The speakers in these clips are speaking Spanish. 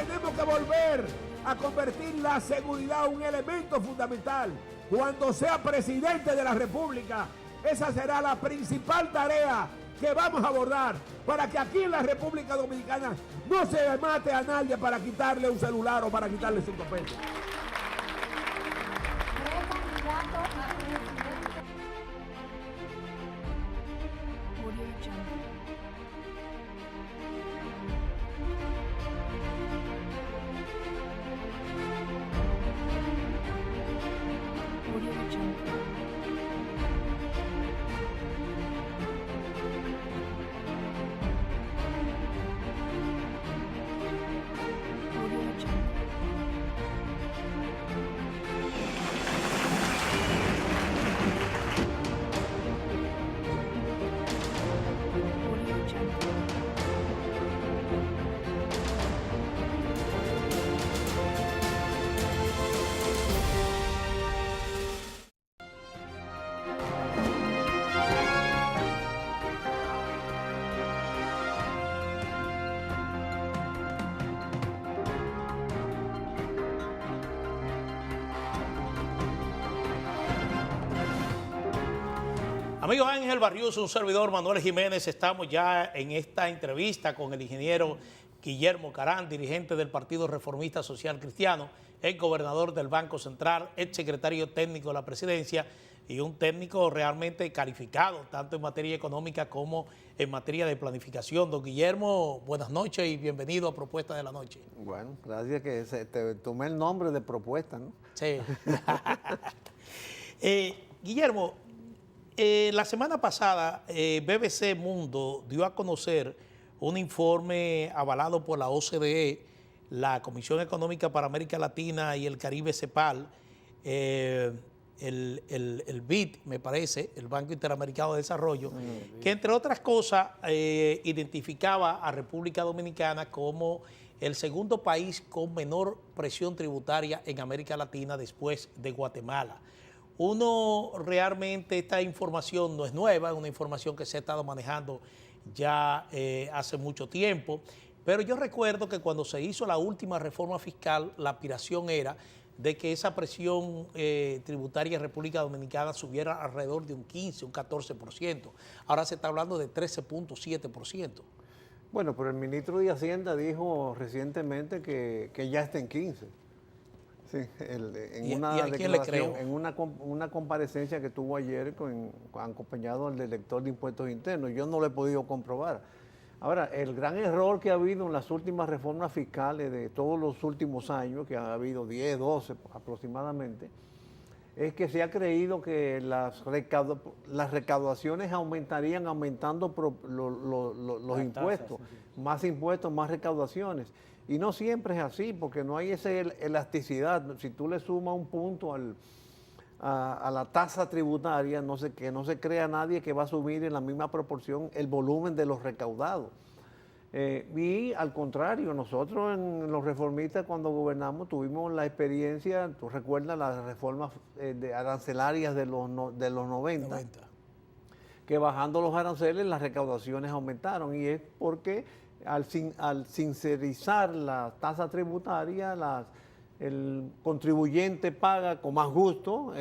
tenemos que volver a convertir la seguridad en un elemento fundamental. Cuando sea presidente de la República, esa será la principal tarea que vamos a abordar para que aquí en la República Dominicana no se mate a nadie para quitarle un celular o para quitarle 5 pesos. Precandidato a presidente. Audio Jungle. Audio Jungle. Audio Jungle. Audio Jungle. Amigo Ángel Barrios, un servidor Manuel Jiménez, estamos ya en esta entrevista con el ingeniero Guillermo Carán, dirigente del Partido Reformista Social Cristiano, ex gobernador del Banco Central, ex secretario técnico de la presidencia y un técnico realmente calificado, tanto en materia económica como en materia de planificación. Don Guillermo, buenas noches y bienvenido a Propuesta de la Noche. Bueno, gracias que te tomé el nombre de propuesta, ¿no? Sí. Guillermo, la semana pasada BBC Mundo dio a conocer un informe avalado por la OCDE, la Comisión Económica para América Latina y el Caribe, CEPAL, el BID, me parece, el Banco Interamericano de Desarrollo, que entre otras cosas identificaba a República Dominicana como el segundo país con menor presión tributaria en América Latina después de Guatemala. Uno realmente, esta información no es nueva, es una información que se ha estado manejando ya hace mucho tiempo, pero yo recuerdo que cuando se hizo la última reforma fiscal, la aspiración era de que esa presión tributaria en República Dominicana subiera alrededor de un 15, un 14%. Ahora se está hablando de 13.7%. Bueno, pero el ministro de Hacienda dijo recientemente que ya está en 15. Sí, en una declaración, en una comparecencia que tuvo ayer acompañado al director de Impuestos Internos. Yo no lo he podido comprobar. Ahora, el gran error que ha habido en las últimas reformas fiscales de todos los últimos años, que ha habido 10, 12 aproximadamente, es que se ha creído que las recaudaciones aumentarían aumentando los impuestos, más impuestos, más recaudaciones. Y no siempre es así, porque no hay esa elasticidad. Si tú le sumas un punto a la tasa tributaria, que no se crea nadie que va a subir en la misma proporción el volumen de los recaudados. Y al contrario, nosotros en los reformistas cuando gobernamos tuvimos la experiencia, tú recuerdas las reformas arancelarias de los 90, que bajando los aranceles las recaudaciones aumentaron, y es porque al sincerizar la tasa tributaria, el contribuyente paga con más gusto,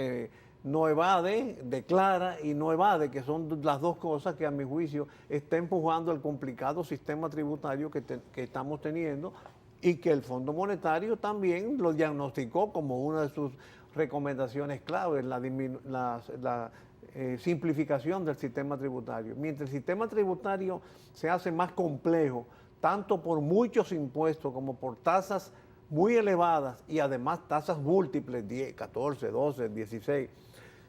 no evade, declara y no evade, que son las dos cosas que a mi juicio está empujando el complicado sistema tributario que estamos teniendo, y que el Fondo Monetario también lo diagnosticó como una de sus recomendaciones claves, la simplificación del sistema tributario. Mientras el sistema tributario se hace más complejo, tanto por muchos impuestos como por tasas muy elevadas y además tasas múltiples, 10, 14, 12, 16,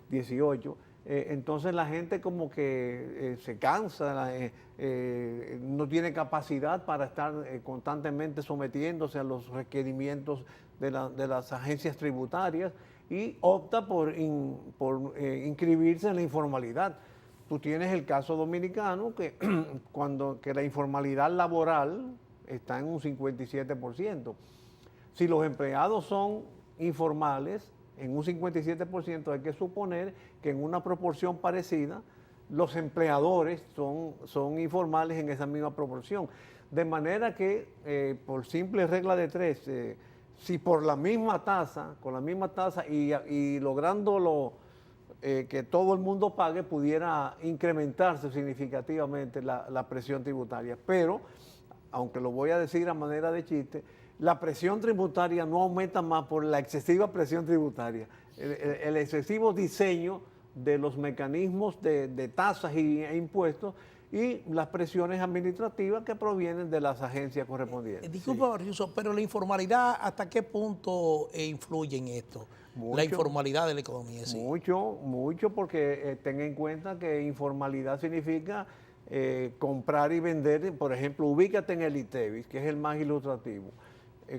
18, entonces la gente como que se cansa, no tiene capacidad para estar constantemente sometiéndose a los requerimientos de las agencias tributarias, y opta por inscribirse en la informalidad. Tú tienes el caso dominicano que que la informalidad laboral está en un 57%. Si los empleados son informales, en un 57% hay que suponer que en una proporción parecida los empleadores son informales en esa misma proporción. De manera que, por simple regla de tres, si por la misma tasa, con la misma tasa y lográndolo que todo el mundo pague, pudiera incrementarse significativamente la presión tributaria. Pero, aunque lo voy a decir a manera de chiste, la presión tributaria no aumenta más por la excesiva presión tributaria. El excesivo diseño de los mecanismos de tasas e impuestos y las presiones administrativas que provienen de las agencias correspondientes. Disculpa, Barriuso, pero la informalidad, ¿hasta qué punto influye en esto? Mucho, la informalidad de la economía. Sí. Mucho, porque ten en cuenta que informalidad significa comprar y vender. Por ejemplo, ubícate en el ITEVIS, que es el más ilustrativo.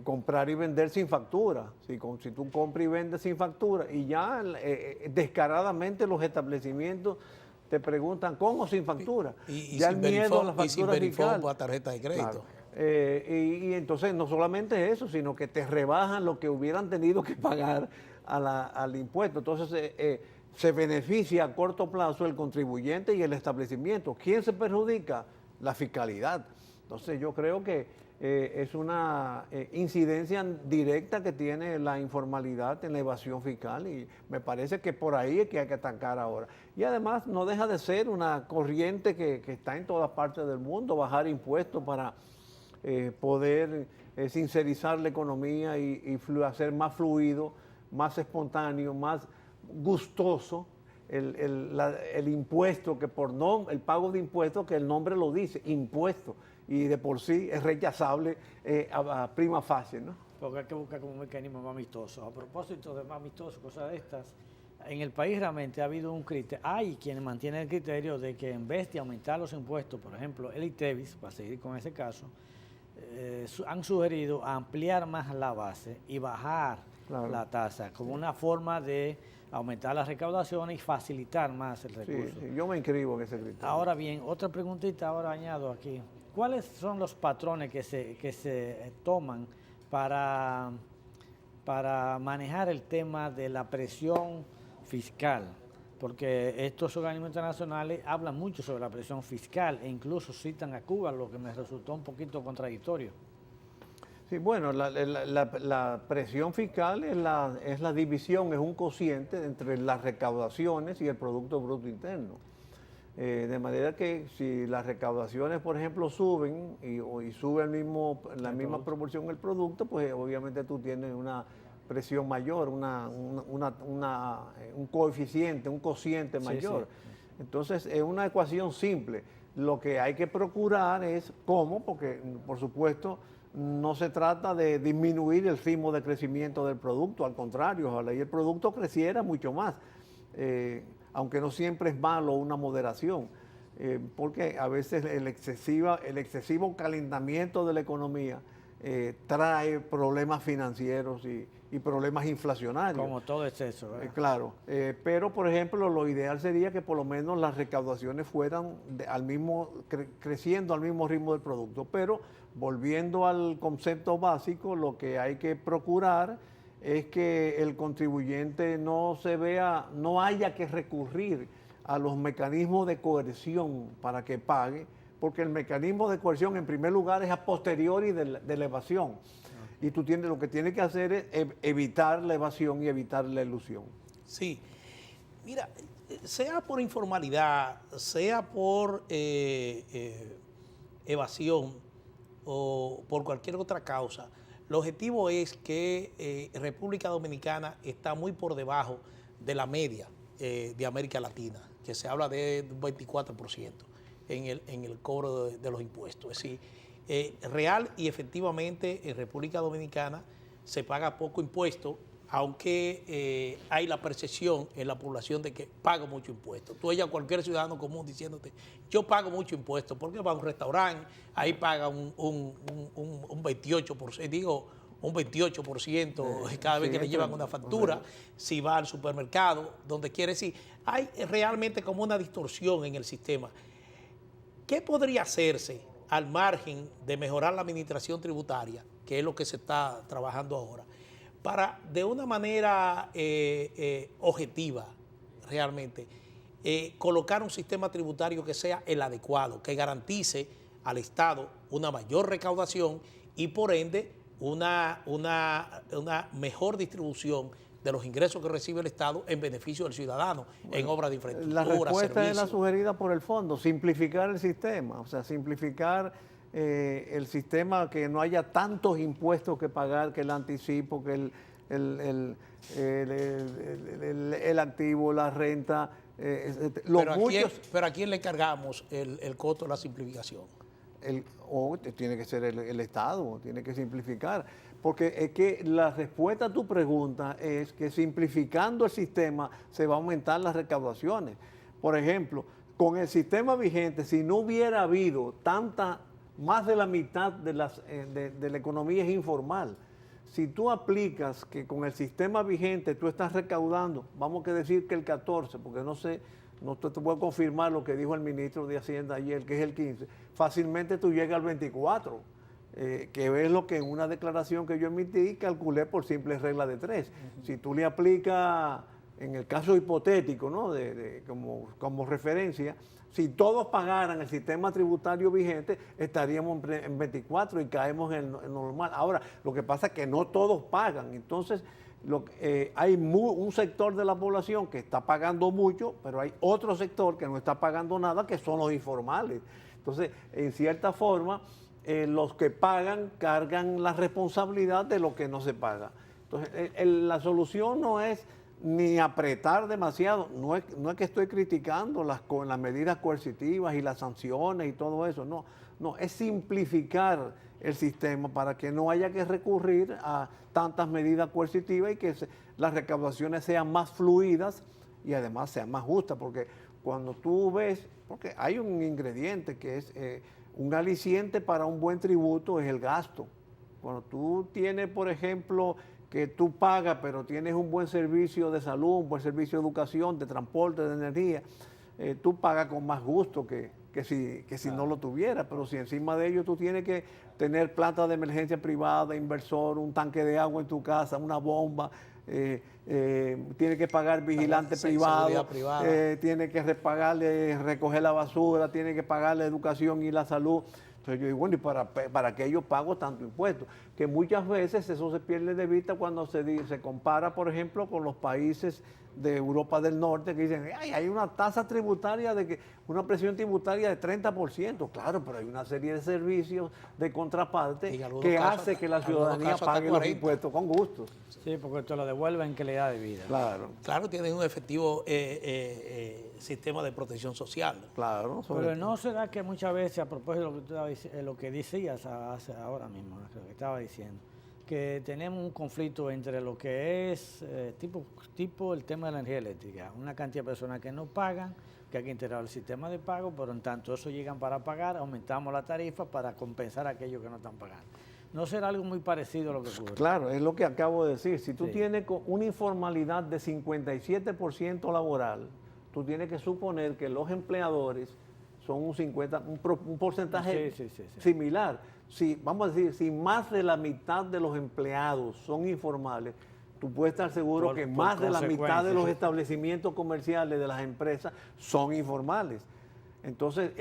Comprar y vender sin factura. Si tú compras y vendes sin factura, y ya descaradamente los establecimientos te preguntan con o sin factura. Y ya el miedo a las facturas fiscales a tarjeta de crédito. Claro. Y entonces no solamente eso, sino que te rebajan lo que hubieran tenido que pagar al impuesto. Entonces se beneficia a corto plazo el contribuyente y el establecimiento. ¿Quién se perjudica? La fiscalidad. Entonces yo creo que es una incidencia directa que tiene la informalidad en la evasión fiscal, y me parece que por ahí es que hay que atacar ahora. Y además no deja de ser una corriente que está en todas partes del mundo, bajar impuestos para poder sincerizar la economía y hacer más fluido, más espontáneo, más gustoso el impuesto, que el pago de impuestos, que el nombre lo dice, impuesto, y de por sí es rechazable a prima facie, ¿no? Porque hay que buscar como un mecanismo más amistoso. A propósito de más amistoso, cosas de estas, en el país realmente ha habido un criterio, hay quienes mantienen el criterio de que en vez de aumentar los impuestos, por ejemplo, el ITEVIS, para seguir con ese caso, han sugerido ampliar más la base y bajar la tasa como una forma de aumentar las recaudaciones y facilitar más el recurso. Sí, yo me inscribo en ese criterio. Ahora bien, otra preguntita ahora añado aquí. ¿Cuáles son los patrones que se toman para manejar el tema de la presión fiscal? Porque estos organismos internacionales hablan mucho sobre la presión fiscal e incluso citan a Cuba, lo que me resultó un poquito contradictorio. Sí, bueno, la presión fiscal es la división, es un cociente entre las recaudaciones y el Producto Bruto Interno. De manera que si las recaudaciones, por ejemplo, suben y sube la misma proporción el producto, pues obviamente tú tienes una presión mayor, un coeficiente, un cociente mayor. Sí. Entonces, es una ecuación simple. Lo que hay que procurar es cómo, porque por supuesto no se trata de disminuir el ritmo de crecimiento del producto, al contrario, ojalá y el producto creciera mucho más. Aunque no siempre es malo una moderación, porque a veces el excesivo calentamiento de la economía trae problemas financieros y problemas inflacionarios. Como todo exceso. Claro, pero por ejemplo lo ideal sería que por lo menos las recaudaciones fueran creciendo al mismo ritmo del producto, pero volviendo al concepto básico, lo que hay que procurar es que el contribuyente no haya que recurrir a los mecanismos de coerción para que pague, porque el mecanismo de coerción en primer lugar es a posteriori de la evasión. Y tú lo que tienes que hacer es evitar la evasión y evitar la elusión. Sí. Mira, sea por informalidad, sea por evasión o por cualquier otra causa, el objetivo es que República Dominicana está muy por debajo de la media de América Latina, que se habla de un 24% en el cobro de los impuestos. Es decir, real y efectivamente en República Dominicana se paga poco impuesto, aunque hay la percepción en la población de que paga mucho impuesto. Tú oyes a cualquier ciudadano común diciéndote, yo pago mucho impuesto, porque va a un restaurante, ahí paga un 28%, digo, un 28% cada vez que le llevan una factura, si va al supermercado, donde quiere decir, hay realmente como una distorsión en el sistema. ¿Qué podría hacerse al margen de mejorar la administración tributaria, que es lo que se está trabajando ahora, para de una manera objetiva realmente colocar un sistema tributario que sea el adecuado, que garantice al Estado una mayor recaudación y por ende una mejor distribución de los ingresos que recibe el Estado en beneficio del ciudadano, en obras de infraestructura, La respuesta servicios. es la sugerida por el fondo, simplificar el sistema, o sea, simplificar el sistema, que no haya tantos impuestos que pagar, que el anticipo, que el activo, la renta, pero ¿a quién le cargamos el costo de la simplificación? Tiene que ser el Estado, tiene que simplificar. Porque es que la respuesta a tu pregunta es que simplificando el sistema se va a aumentar las recaudaciones. Por ejemplo, con el sistema vigente, si no hubiera habido más de la mitad de la economía es informal. Si tú aplicas que con el sistema vigente tú estás recaudando, vamos a decir que el 14, porque no sé, no te puedo confirmar lo que dijo el ministro de Hacienda ayer, que es el 15, fácilmente tú llegas al 24, que es lo que en una declaración que yo emití calculé por simple regla de 3. Si tú le aplicas, en el caso hipotético, ¿no? como referencia, si todos pagaran el sistema tributario vigente, estaríamos en 24 y caemos en normal. Ahora, lo que pasa es que no todos pagan. Entonces, hay un sector de la población que está pagando mucho, pero hay otro sector que no está pagando nada, que son los informales. Entonces, en cierta forma, los que pagan cargan la responsabilidad de lo que no se paga. Entonces, la solución no es ni apretar demasiado, no es que estoy criticando las medidas coercitivas y las sanciones y todo eso, no, es simplificar el sistema para que no haya que recurrir a tantas medidas coercitivas y que las recaudaciones sean más fluidas y además sean más justas, porque cuando tú ves, porque hay un ingrediente que es un aliciente para un buen tributo, es el gasto. Cuando tú tienes, por ejemplo, que tú pagas, pero tienes un buen servicio de salud, un buen servicio de educación, de transporte, de energía, tú pagas con más gusto que si no lo tuvieras. Pero si encima de ello tú tienes que tener planta de emergencia privada, inversor, un tanque de agua en tu casa, una bomba, tienes que pagar vigilante privado, tienes que recoger la basura, tienes que pagar la educación y la salud. Entonces yo digo, bueno, ¿y para qué yo pago tanto impuesto? Que muchas veces eso se pierde de vista cuando se compara, por ejemplo, con los países de Europa del Norte, que dicen, ay, hay una tasa tributaria, una presión tributaria de 30%. Claro, pero hay una serie de servicios de contraparte que hace que la ciudadanía pague los impuestos con gusto. Sí, porque te lo devuelven en calidad de vida. Claro, tienes un efectivo sistema de protección social. Claro. Pero no será que muchas veces, a propósito de lo que decías ahora mismo, lo que estaba diciendo, que tenemos un conflicto entre lo que es tipo el tema de la energía eléctrica, una cantidad de personas que no pagan, que hay que integrar el sistema de pago, pero en tanto eso llegan para pagar, aumentamos la tarifa para compensar a aquellos que no están pagando. ¿No será algo muy parecido a lo que ocurre? Claro, es lo que acabo de decir. Si tú tienes una informalidad de 57% laboral, tú tienes que suponer que los empleadores son un porcentaje similar. Vamos a decir, si más de la mitad de los empleados son informales, tú puedes estar seguro que más de la mitad de los establecimientos comerciales de las empresas son informales. Entonces,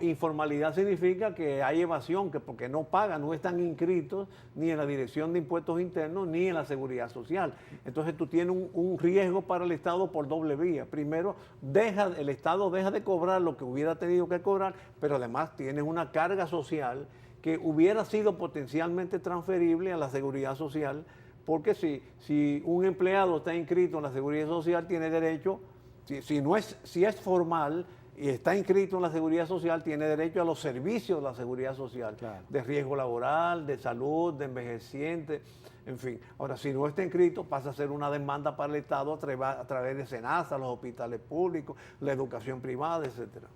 informalidad significa que hay evasión, que porque no pagan, no están inscritos ni en la Dirección de Impuestos Internos ni en la Seguridad Social. Entonces, tú tienes un riesgo para el Estado por doble vía. Primero, el Estado deja de cobrar lo que hubiera tenido que cobrar, pero además tienes una carga social que hubiera sido potencialmente transferible a la Seguridad Social, porque si un empleado está inscrito en la Seguridad Social, tiene derecho, si es formal y está inscrito en la Seguridad Social, tiene derecho a los servicios de la Seguridad Social, de riesgo laboral, de salud, de envejeciente, en fin. Ahora, si no está inscrito, pasa a ser una demanda para el Estado a través de SENASA, los hospitales públicos, la educación privada, etcétera.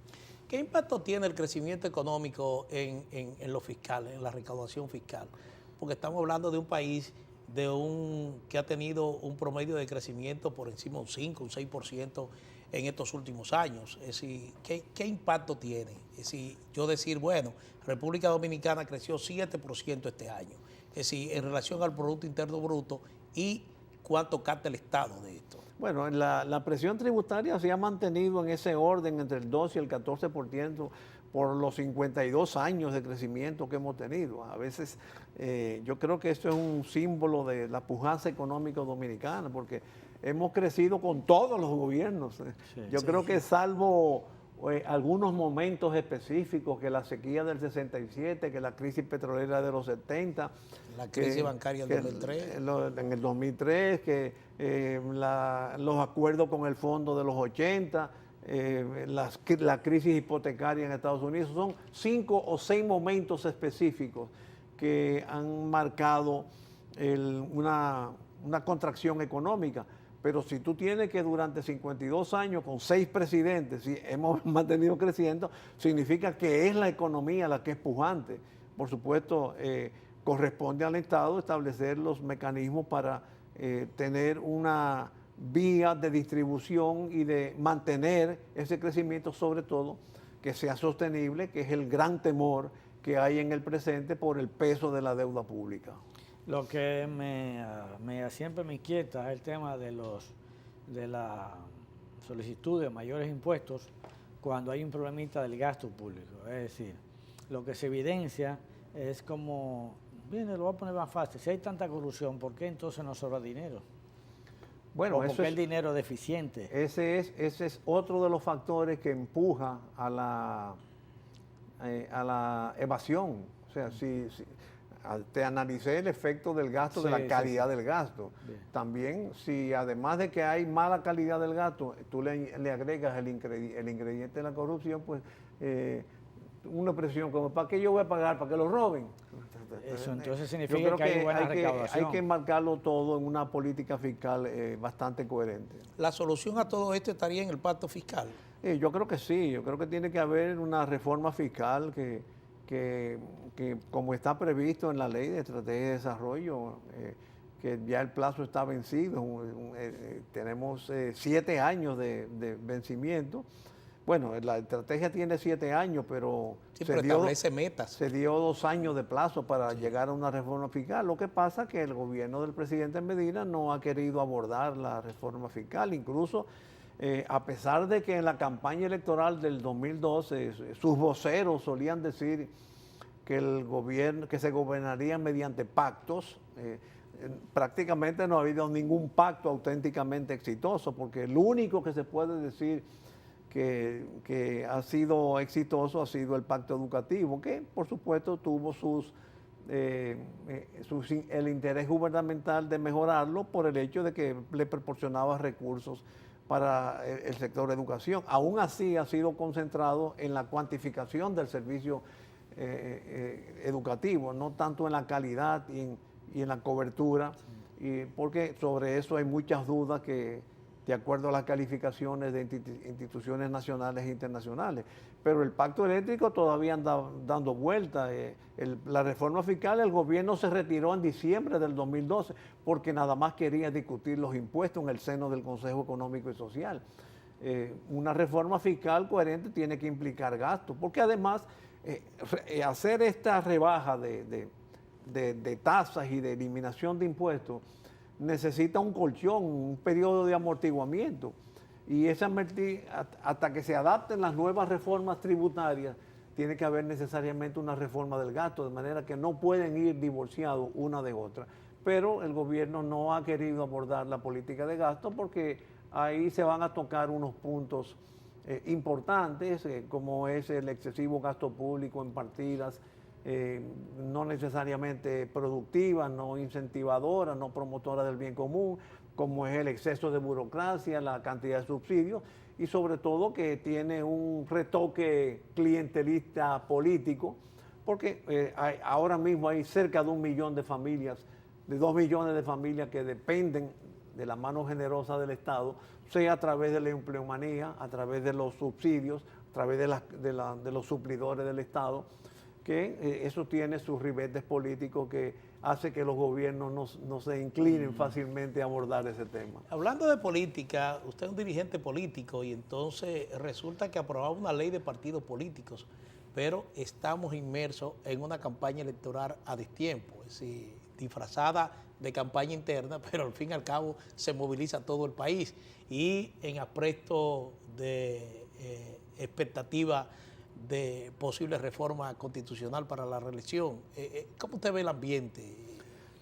¿Qué impacto tiene el crecimiento económico en lo fiscal, en la recaudación fiscal? Porque estamos hablando de un país que ha tenido un promedio de crecimiento por encima de un 5, un 6% en estos últimos años. Es decir, ¿qué impacto tiene? Es decir, yo decir, bueno, República Dominicana creció 7% este año. Es decir, en relación al Producto Interno Bruto, y cuánto capta el Estado de esto. Bueno, la presión tributaria se ha mantenido en ese orden entre el 12 y el 14% por los 52 años de crecimiento que hemos tenido. A veces yo creo que esto es un símbolo de la pujanza económica dominicana, porque hemos crecido con todos los gobiernos. Yo creo que salvo algunos momentos específicos, que la sequía del 67, que la crisis petrolera de los 70, la crisis bancaria del 2003. En el 2003, que los acuerdos con el fondo de los 80, la crisis hipotecaria en Estados Unidos. Son 5 o 6 momentos específicos que han marcado una contracción económica. Pero si tú tienes que durante 52 años, con 6 presidentes, si hemos mantenido creciendo, significa que es la economía la que es pujante. Por supuesto, corresponde al Estado establecer los mecanismos para tener una vía de distribución y de mantener ese crecimiento, sobre todo que sea sostenible, que es el gran temor que hay en el presente por el peso de la deuda pública. Lo que siempre me inquieta es el tema de la solicitud de mayores impuestos cuando hay un problemita del gasto público. Es decir, lo que se evidencia es como, bien, lo voy a poner más fácil, si hay tanta corrupción, ¿por qué entonces no sobra dinero? Bueno, porque el dinero deficiente. Ese es otro de los factores que empuja a la evasión. O sea, te analicé el efecto del gasto, de la calidad del gasto. Bien. También, si además de que hay mala calidad del gasto, tú le agregas el ingrediente de la corrupción, pues una presión como, ¿para qué yo voy a pagar? ¿Para que lo roben? Eso entonces significa que hay buena recaudación. Hay que enmarcarlo todo en una política fiscal bastante coherente. ¿La solución a todo esto estaría en el pacto fiscal? Yo creo que sí. Yo creo que tiene que haber una reforma fiscal que como está previsto en la Ley de Estrategia de Desarrollo, que ya el plazo está vencido, tenemos 7 años de vencimiento. Bueno, la estrategia tiene 7 años, pero, establece metas. Se dio 2 años de plazo para llegar a una reforma fiscal. Lo que pasa es que el gobierno del presidente Medina no ha querido abordar la reforma fiscal. Incluso, a pesar de que en la campaña electoral del 2012 sus voceros solían decir que se gobernaría mediante pactos, prácticamente no ha habido ningún pacto auténticamente exitoso, porque el único que se puede decir que ha sido exitoso ha sido el pacto educativo, que por supuesto tuvo el interés gubernamental de mejorarlo por el hecho de que le proporcionaba recursos para el sector de educación. Aún así ha sido concentrado en la cuantificación del servicio educativo, no tanto en la calidad y en la cobertura, porque sobre eso hay muchas dudas que, de acuerdo a las calificaciones de instituciones nacionales e internacionales. Pero el pacto eléctrico todavía anda dando vuelta. La reforma fiscal, el gobierno se retiró en diciembre del 2012 porque nada más quería discutir los impuestos en el seno del Consejo Económico y Social. Una reforma fiscal coherente tiene que implicar gastos, porque además hacer esta rebaja de tasas y de eliminación de impuestos necesita un colchón, un periodo de amortiguamiento. Y hasta que se adapten las nuevas reformas tributarias, tiene que haber necesariamente una reforma del gasto, de manera que no pueden ir divorciados una de otra. Pero el gobierno no ha querido abordar la política de gasto porque ahí se van a tocar unos puntos importantes, como es el excesivo gasto público en partidas no necesariamente productivas, no incentivadoras, no promotoras del bien común, como es el exceso de burocracia, la cantidad de subsidios y sobre todo que tiene un retoque clientelista político, porque ahora mismo hay cerca de 1 millón de familias, de 2 millones de familias que dependen de la mano generosa del Estado, sea a través de la empleomanía, a través de los subsidios, a través de los suplidores del Estado, que eso tiene sus ribetes políticos que hace que los gobiernos no se inclinen fácilmente a abordar ese tema. Hablando de política, usted es un dirigente político y entonces resulta que aprobaba una ley de partidos políticos, pero estamos inmersos en una campaña electoral a destiempo, es decir, disfrazada de campaña interna, pero al fin y al cabo se moviliza todo el país. Y en apresto de expectativa de posible reforma constitucional para la reelección, ¿cómo usted ve el ambiente?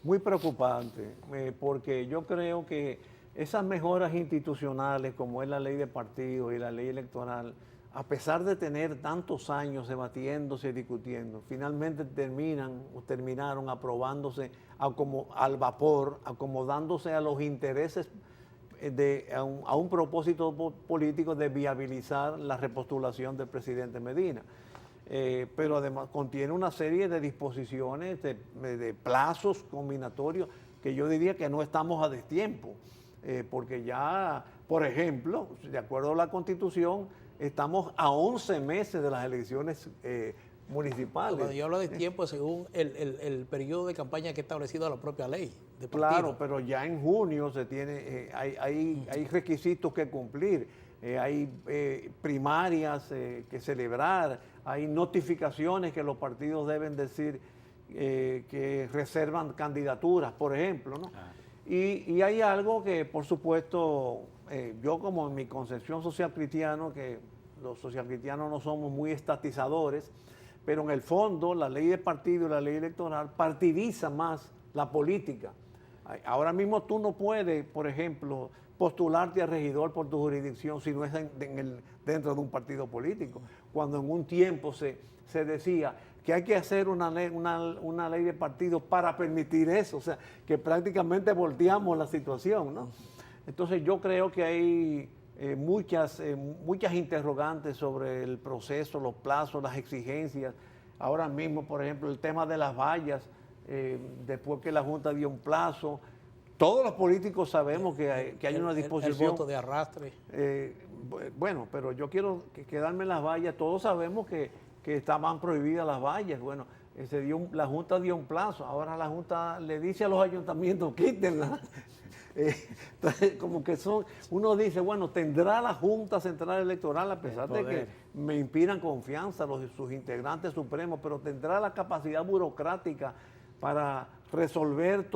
Muy preocupante, porque yo creo que esas mejoras institucionales como es la ley de partidos y la ley electoral, a pesar de tener tantos años debatiéndose y discutiendo, finalmente terminaron aprobándose al vapor, acomodándose a los intereses a un propósito político de viabilizar la repostulación del presidente Medina. Pero además contiene una serie de disposiciones, de plazos combinatorios, que yo diría que no estamos a destiempo, porque ya, por ejemplo, de acuerdo a la Constitución, estamos a 11 meses de las elecciones municipales. Cuando yo hablo de tiempo, según el periodo de campaña que ha establecido la propia ley de partido. Claro, pero ya en junio se tiene, hay requisitos que cumplir, hay primarias que celebrar, hay notificaciones que los partidos deben decir que reservan candidaturas, por ejemplo, ¿no? Y hay algo que, por supuesto, yo como en mi concepción social cristiana, que los social cristianos no somos muy estatizadores, pero en el fondo la ley de partido y la ley electoral partidiza más la política. Ahora mismo tú no puedes, por ejemplo, postularte a regidor por tu jurisdicción si no es dentro de un partido político, cuando en un tiempo se decía que hay que hacer una ley de partido para permitir eso, o sea, que prácticamente volteamos la situación, ¿no? Entonces yo creo que hay muchas interrogantes sobre el proceso, los plazos, las exigencias. Ahora mismo, por ejemplo, el tema de las vallas, después que la Junta dio un plazo, todos los políticos sabemos que hay una disposición. El voto de arrastre. Bueno, pero yo quiero quedarme en las vallas. Todos sabemos que estaban prohibidas las vallas. Bueno, la Junta dio un plazo. Ahora la Junta le dice a los ayuntamientos, quítenla. Entonces, como que uno dice, bueno, tendrá la Junta Central Electoral, a pesar de que me inspiran confianza sus integrantes supremos, pero tendrá la capacidad burocrática para resolver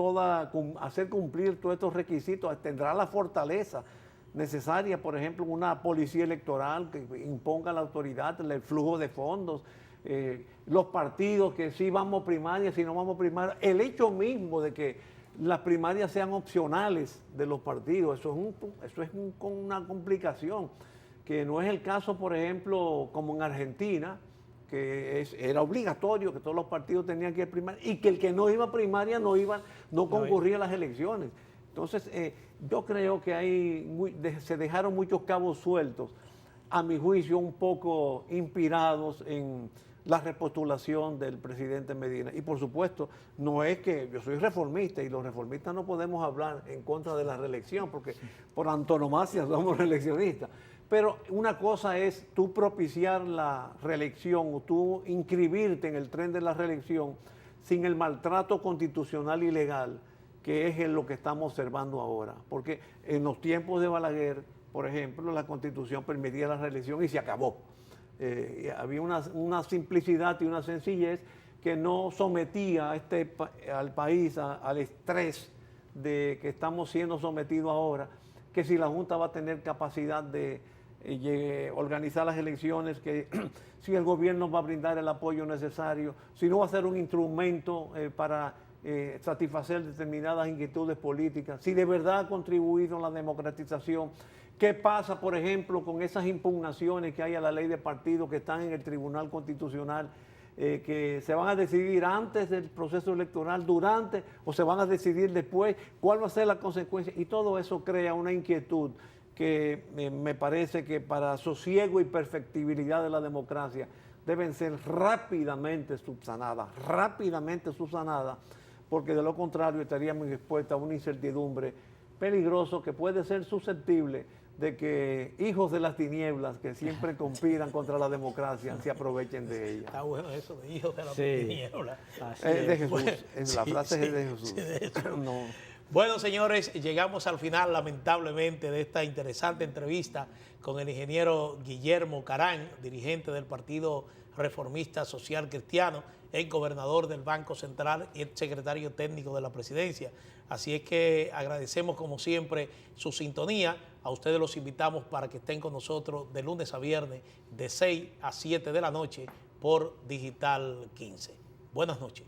hacer cumplir todos estos requisitos, tendrá la fortaleza necesaria, por ejemplo, una policía electoral que imponga la autoridad, el flujo de fondos, los partidos que sí vamos primarias, si no vamos primarias, el hecho mismo de que las primarias sean opcionales de los partidos, eso es una complicación, que no es el caso, por ejemplo, como en Argentina, que era obligatorio que todos los partidos tenían que ir a primaria y que el que no iba a primaria no concurría a las elecciones. Entonces, yo creo que se dejaron muchos cabos sueltos, a mi juicio un poco inspirados en la repostulación del presidente Medina. Y por supuesto, no es que yo soy reformista y los reformistas no podemos hablar en contra de la reelección porque por antonomasia somos reeleccionistas. Pero una cosa es tú propiciar la reelección o tú inscribirte en el tren de la reelección sin el maltrato constitucional y legal, que es en lo que estamos observando ahora. Porque en los tiempos de Balaguer, por ejemplo, la Constitución permitía la reelección y se acabó. Había una simplicidad y una sencillez que no sometía al país al estrés de que estamos siendo sometidos ahora, que si la Junta va a tener capacidad de organizar las elecciones, que si el gobierno va a brindar el apoyo necesario, si no va a ser un instrumento para satisfacer determinadas inquietudes políticas, si de verdad ha contribuido a la democratización. ¿Qué pasa, por ejemplo, con esas impugnaciones que hay a la ley de partidos que están en el Tribunal Constitucional, que se van a decidir antes del proceso electoral, durante, o se van a decidir después? ¿Cuál va a ser la consecuencia? Y todo eso crea una inquietud que me parece que para sosiego y perfectibilidad de la democracia deben ser rápidamente subsanadas, porque de lo contrario estaríamos expuestos a una incertidumbre peligrosa que puede ser susceptible de que hijos de las tinieblas que siempre conspiran contra la democracia se aprovechen de ella. Está bueno eso de hijos de las tinieblas. Es de Jesús, Bueno, la frase es de Jesús. Sí, de eso. No. Bueno, señores, llegamos al final, lamentablemente, de esta interesante entrevista con el ingeniero Guillermo Carán, dirigente del Partido Reformista Social Cristiano. el gobernador del Banco Central y el secretario técnico de la presidencia. Así es que agradecemos como siempre su sintonía. A ustedes los invitamos para que estén con nosotros de lunes a viernes de 6 a 7 de la noche por Digital 15. Buenas noches.